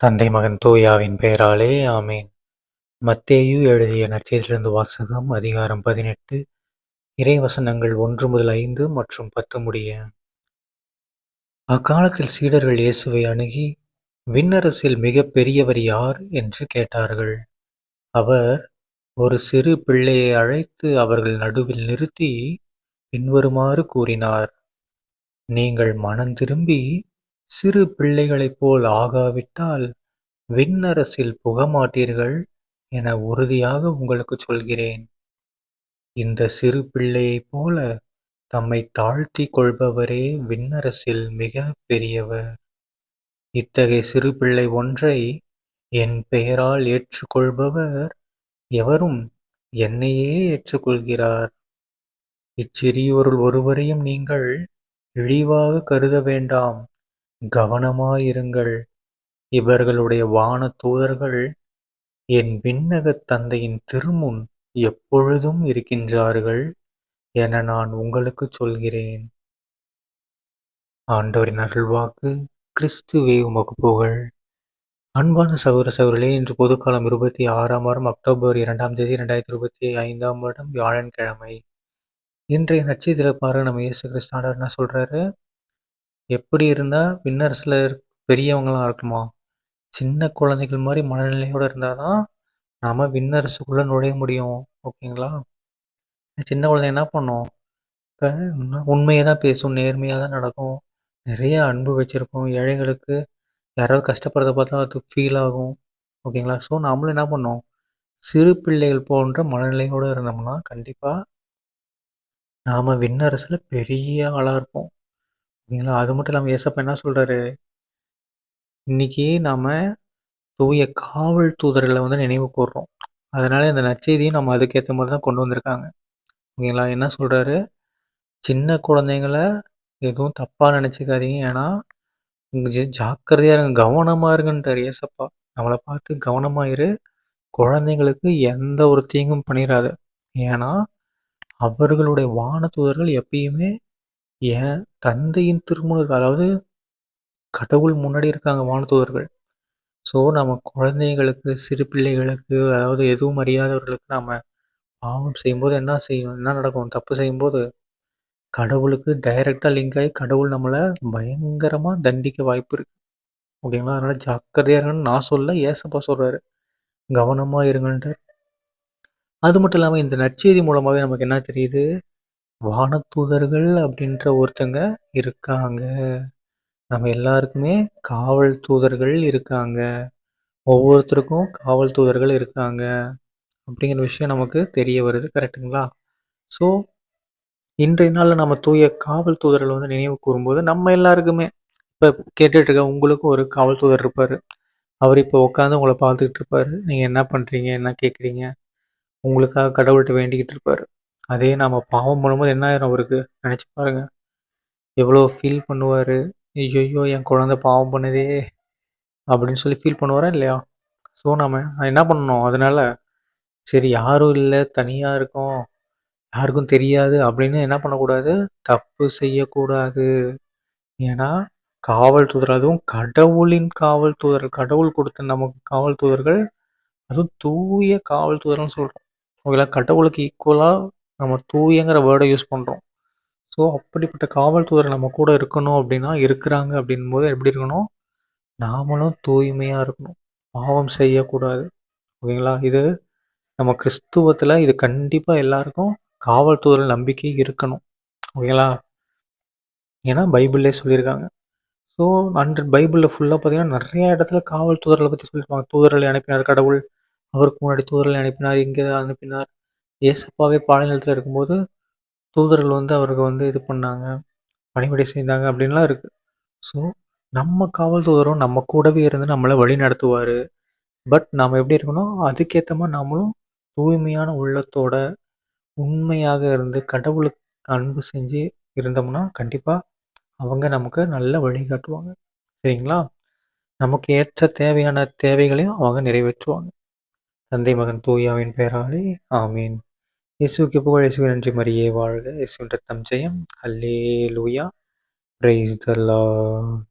தந்தை மகன் தூயாவின் பெயராலே ஆமேன். மத்தேயு எழுதிய நற்செய்தியிலிருந்து வாசகம். அதிகாரம் 18, இறைவசனங்கள் 1 முதல் 5 மற்றும் 10 முடிய. அக்காலத்தில் சீடர்கள் இயேசுவை அணுகி, விண்ணரசில் மிகப் பெரியவர் யார் என்று கேட்டார்கள். அவர் ஒரு சிறு பிள்ளையை அழைத்து அவர்கள் நடுவில் நிறுத்தி பின்வருமாறு கூறினார்: நீங்கள் மனந்திரும்பி சிறு பிள்ளைகளைப் போல் ஆகாவிட்டால் விண்ணரசில் புகமாட்டீர்கள் என உறுதியாக உங்களுக்குச் சொல்கிறேன். இந்த சிறு பிள்ளையைப் போல தம்மை தாழ்த்திக் கொள்பவரே விண்ணரசில் மிகப் பெரியவர். இத்தகைய சிறு பிள்ளை ஒன்றை என் பெயரால் ஏற்றுக்கொள்பவர் எவரும் என்னையே ஏற்றுக்கொள்கிறார். இச்சிறியோருள் ஒருவரையும் நீங்கள் இழிவாக கருத வேண்டாம். கவனமாயிருங்கள். இவர்களுடைய வான தூதர்கள் என் விண்ணகத் தந்தையின் திருமுன் எப்பொழுதும் இருக்கின்றார்கள் என நான் உங்களுக்குச் சொல்கிறேன். ஆண்டவரின் அருள்வாக்கு. கிறிஸ்துவே உமக்கு புகழ். அன்பான சகோதர சகோதரிகளே, இன்று பொதுக்காலம் 26ஆம் வாரம் அக்டோபர் 2ஆம் தேதி 2025ஆம் வருடம் வியாழன்கிழமை. இன்றைய நற்செய்தியில பாருங்க, நம்ம இயேசு கிறிஸ்து ஆண்டவர் என்ன சொல்றாரு? எப்படி இருந்தா விண்ணரசுல பெரியவங்களாம் இருக்குமா? சின்ன குழந்தைகள் மாதிரி மனநிலையோட இருந்தாதான் நாம விண்ணரசுக்குள்ள நுழைய முடியும். ஓகேங்களா? சின்ன குழந்தை என்ன பண்ணும்? இப்போ உண்மையை தான் பேசும், நேர்மையாக தான் நடக்கும், நிறைய அன்பு வச்சுருக்கோம். ஏழைகளுக்கு யாராவது கஷ்டப்படுறத பார்த்தா அது ஃபீல் ஆகும். ஓகேங்களா? ஸோ நாமளும் என்ன பண்ணோம்? சிறு பிள்ளைகள் போன்ற மனநிலையோடு இருந்தோம்னா கண்டிப்பாக நாம் விண்ணரசில் பெரிய ஆளாக இருப்போம். ஓகேங்களா? அது மட்டும் இல்லாமல் ஏசப்பா என்ன சொல்கிறாரு? இன்றைக்கி நாம் தூய காவல் தூதர்களை வந்து நினைவு கூர்றோம். அதனால் இந்த நற்செய்தியும் நம்ம அதுக்கேற்ற மாதிரி தான் கொண்டு வந்திருக்காங்க. ஓகேங்களா? என்ன சொல்கிறாரு? சின்ன குழந்தைங்கள எதுவும் தப்பாக நினச்சிக்காதீங்க. ஏன்னா ஜாக்கிரதையாக இருங்க, கவனமாக இருங்கன்றார் ஏசப்பா. நம்மளை பார்த்து கவனமாக இரு, குழந்தைங்களுக்கு எந்த ஒரு தீங்கும் பண்ணிடாத. ஏன்னா அவர்களுடைய வான தூதர்கள் எப்பயுமே என் தந்தையின் திருமுன், அதாவது கடவுள் முன்னாடி இருக்காங்க வான தூதர்கள். ஸோ நம்ம குழந்தைங்களுக்கு, சிறு பிள்ளைகளுக்கு, அதாவது எதுவும் அறியாதவர்களுக்கு நம்ம பாவம் செய்யும்போது என்ன நடக்கும்? தப்பு செய்யும்போது கடவுளுக்கு டைரெக்டாக லிங்க் ஆகி கடவுள் நம்மளை பயங்கரமாக தண்டிக்க வாய்ப்பு இருக்குது. ஓகேங்களா? அதனால் ஜாக்கிரதையாக இருங்கன்னு நான் சொல்ல, ஏசப்பா சொல்கிறாரு கவனமாக இருங்கன்ட்டு. அது மட்டும் இல்லாமல் இந்த நற்செய்தி மூலமாகவே நமக்கு என்ன தெரியுது? வானதூதர்கள் அப்படின்ற ஒருத்தங்க இருக்காங்க. நம்ம எல்லாருக்குமே காவல் தூதர்கள் இருக்காங்க. ஒவ்வொருத்தருக்கும் காவல் தூதர்கள் இருக்காங்க அப்படிங்கிற விஷயம் நமக்கு தெரிய வருது. கரெக்டுங்களா? ஸோ இன்றைய நாளில் நம்ம தூய காவல் தூதர்கள் வந்து நினைவு கூறும்போது நம்ம எல்லாருக்குமே, இப்போ கேட்டுட்டு இருக்க உங்களுக்கும் ஒரு காவல் தூதர் இருப்பார். அவர் இப்போ உட்காந்து உங்களை பார்த்துக்கிட்டு இருப்பார். நீங்கள் என்ன பண்ணுறீங்க, என்ன கேட்குறீங்க, உங்களுக்காக கடவுள்கிட்ட வேண்டிக்கிட்டு இருப்பார். அதே நம்ம பாவம் பண்ணும்போது என்ன ஆயிரும் அவருக்கு? நினச்சி பாருங்க, எவ்வளோ ஃபீல் பண்ணுவார். ஐயோ என் குழந்தை பாவம் பண்ணுதே அப்படின்னு சொல்லி ஃபீல் பண்ணுவாரா இல்லையா? ஸோ நம்ம என்ன பண்ணணும்? அதனால் சரி, யாரும் இல்லை, தனியாக இருக்கோம், யாருக்கும் தெரியாது அப்படின்னு என்ன பண்ணக்கூடாது? தப்பு செய்யக்கூடாது. ஏன்னா காவல் தூதர், அதுவும் கடவுளின் காவல் தூதர்கள், கடவுள் கொடுத்த நமக்கு காவல் தூதர்கள், அதுவும் தூய காவல் தூதர்னு சொல்கிறோம். ஓகேங்களா? கடவுளுக்கு ஈக்குவலாக நம்ம தூயங்கிற வேர்டை யூஸ் பண்ணுறோம். ஸோ அப்படிப்பட்ட காவல் தூதர் நம்ம கூட இருக்கணும் அப்படின்னா, இருக்கிறாங்க அப்படின்போது எப்படி இருக்கணும்? நாமளும் தூய்மையாக இருக்கணும், பாவம் செய்யக்கூடாது. ஓகேங்களா? இது நம்ம கிறிஸ்துவத்தில் இது கண்டிப்பாக எல்லாருக்கும் காவல் தூதர் நம்பிக்கை இருக்கணும். ஓகேங்களா? ஏன்னா பைபிள்லே சொல்லியிருக்காங்க. ஸோ பைபிளில் ஃபுல்லாக பார்த்தீங்கன்னா நிறைய இடத்துல காவல் தூதர்களை பற்றி சொல்லியிருப்பாங்க. தூதர்களை அனுப்பினார் கடவுள், அவருக்கு முன்னாடி தூதர்களை அனுப்பினார், இங்கே அனுப்பினார். ஏசப்பாவே பாலைநிலத்தில் இருக்கும்போது தூதர்கள் வந்து அவருக்கு வந்து இது பண்ணாங்க, பணிவிடை செய்தாங்க அப்படின்லாம் இருக்குது. ஸோ நம்ம காவல் தூதரும் நம்ம கூடவே இருந்து நம்மளை வழி நடத்துவார். பட் நாம் எப்படி இருக்கணும்? அதுக்கேற்ற மாதிரி நாமளும் தூய்மையான உள்ளத்தோட உண்மையாக இருந்து கடவுளுக்கு அன்பு செஞ்சு இருந்தோம்னா கண்டிப்பாக அவங்க நமக்கு நல்ல வழிகாட்டுவாங்க. சரிங்களா? நமக்கு ஏற்ற தேவையான தேவைகளையும் அவங்க நிறைவேற்றுவாங்க. தந்தை மகன் தூயாவின் பெயராலே ஆமீன். இயேசுவுக்கு புகழ். இயேசுவே நன்றி. மரியே வாழ்க. இயேசுவின் ரத்தம் ஜெயம். அல்லேலூயா. Praise the Lord.